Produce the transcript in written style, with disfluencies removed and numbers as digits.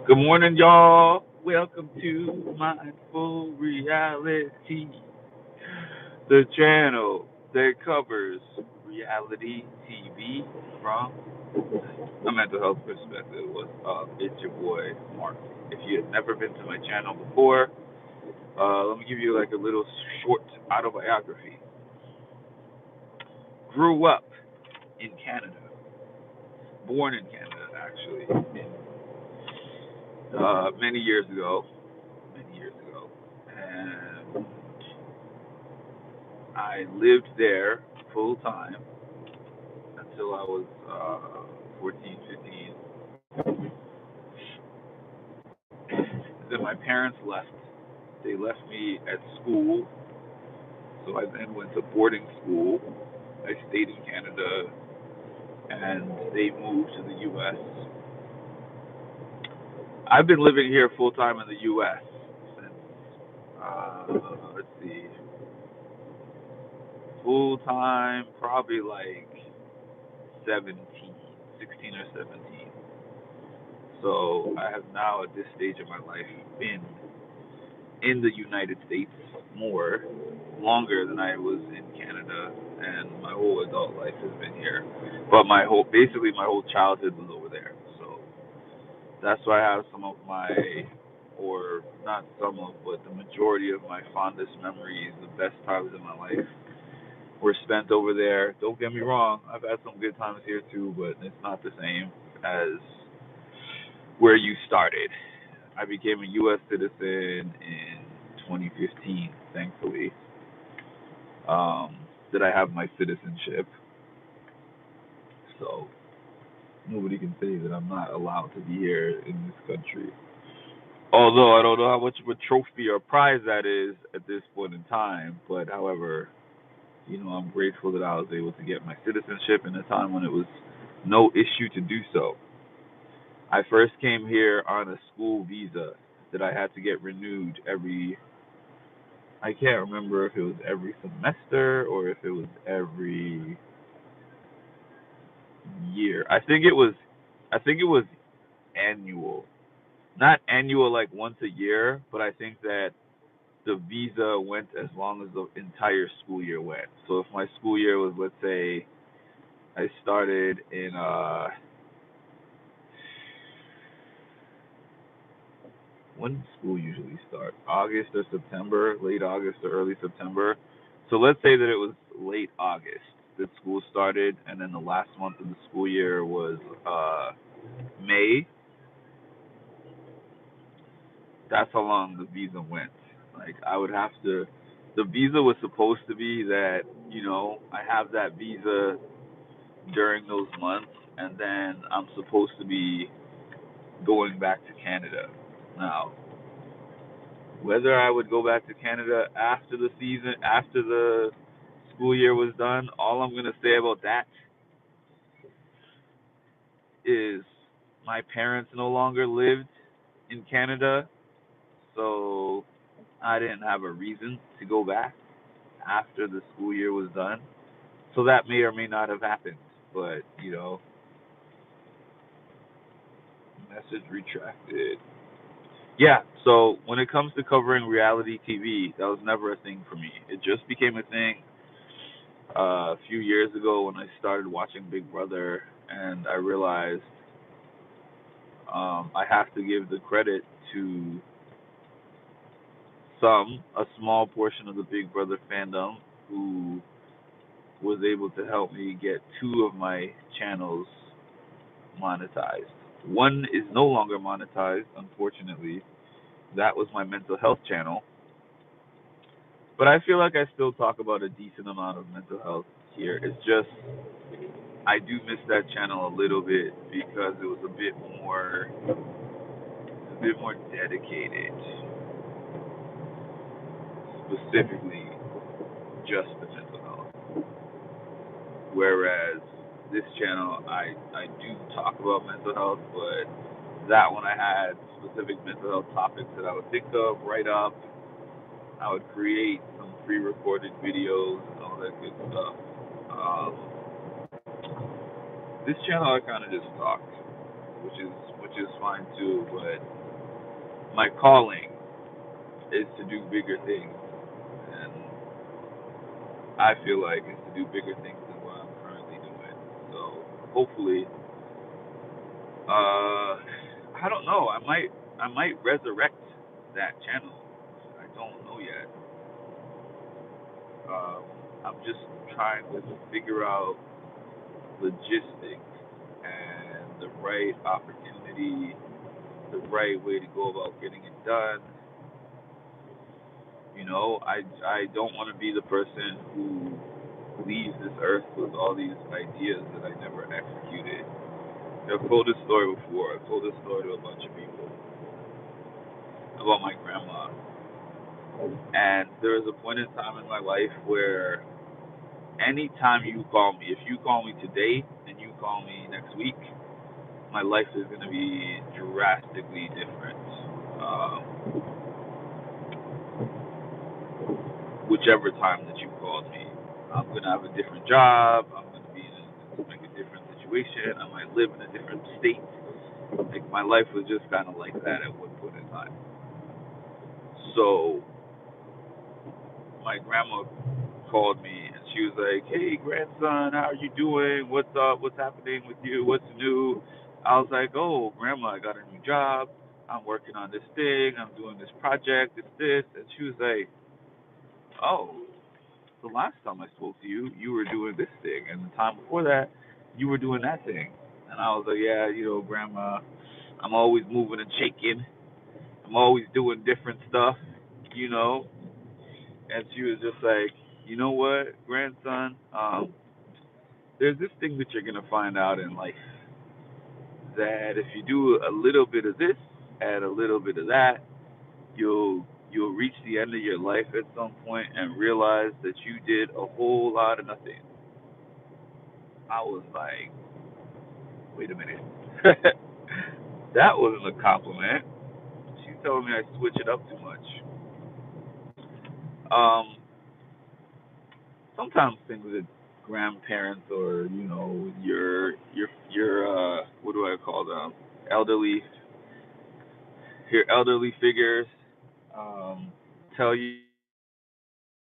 Good morning, y'all. Welcome to Mindful Reality, the channel that covers reality TV from a mental health perspective. It's your boy, Mark. If you have never been to my channel before, let me give you like a little short autobiography. Grew up in Canada, born in Canada, actually, many years ago. And I lived there full time until I was 14, 15. Then my parents left. They left me at school, so I then went to boarding school. I stayed in Canada, and they moved to the U.S. I've been living here full time in the U.S. since, let's see, full time, probably like 17, 16 or 17. So I have now, at this stage of my life, been in the United States longer than I was in Canada, and my whole adult life has been here. But basically my whole childhood was over there. So that's why I have some of my, or not some of, but the majority of my fondest memories, the best times in my life, were spent over there. Don't get me wrong, I've had some good times here too, but it's not the same as where you started. I became a U.S. citizen in 2015, thankfully. That I have my citizenship, so nobody can say that I'm not allowed to be here in this country. Although I don't know how much of a trophy or prize that is at this point in time, but however, I'm grateful that I was able to get my citizenship in a time when it was no issue to do so. I first came here on a school visa that I had to get renewed I can't remember if it was every semester or if it was every year. I think it was annual. Not annual like once a year, but I think that the visa went as long as the entire school year went. So if my school year was, let's say, I started in when does school usually start? August or September, late August or early September. So let's say that it was late August that school started, and then the last month of the school year was May. That's how long the visa went. Like I would have to. The visa was supposed to be that I have that visa during those months, and then I'm supposed to be going back to Canada. Now, whether I would go back to Canada after the school year was done, all I'm gonna say about that is my parents no longer lived in Canada, so I didn't have a reason to go back after the school year was done. So that may or may not have happened. But, message retracted. Yeah, so when it comes to covering reality TV, that was never a thing for me. It just became a thing a few years ago when I started watching Big Brother, and I realized I have to give the credit to a small portion of the Big Brother fandom who was able to help me get two of my channels monetized. One is no longer monetized, unfortunately. That was my mental health channel. But I feel like I still talk about a decent amount of mental health here. It's just I do miss that channel a little bit because it was a bit more dedicated, specifically just the mental health. Whereas this channel, I do talk about mental health, but that one I had specific mental health topics that I would think of, write up. I would create some pre-recorded videos and all that good stuff. Um, this channel I kind of just talk, which which is fine too. But my calling is to do bigger things, and I feel like it's to do bigger things than what I'm currently doing. So hopefully, I don't know. I might resurrect that channel. I don't know yet. Um, I'm just trying to figure out logistics and the right opportunity, the right way to go about getting it done. I don't want to be the person who leaves this earth with all these ideas that I never executed. I've told this story before. I've told this story to a bunch of people about my grandma. And there was a point in time in my life where anytime you call me, if you call me today and you call me next week, my life is going to be drastically different. Um, Whichever time that you called me, I'm going to have a different job. I'm going to be in like a different situation. I might live in a different state. Like my life was just kind of like that at one point in time. So my grandma called me and she was like, "Hey, grandson, how are you doing? What's up? What's happening with you? What's new?" I was like, "Oh, grandma, I got a new job. I'm working on this thing. I'm doing this project. It's this." And she was like, "Oh, the last time I spoke to you, you were doing this thing, and the time before that, you were doing that thing." And I was like, "Yeah, grandma, I'm always moving and shaking. I'm always doing different stuff, you know." And she was just like, "You know what, grandson? There's this thing that you're gonna find out in life that if you do a little bit of this and a little bit of that, you'll reach the end of your life at some point and realize that you did a whole lot of nothing." I was like, "Wait a minute, that wasn't a compliment." She told me I switch it up too much. Um, Sometimes things with grandparents or your what do I call them, elderly your elderly figures um, tell you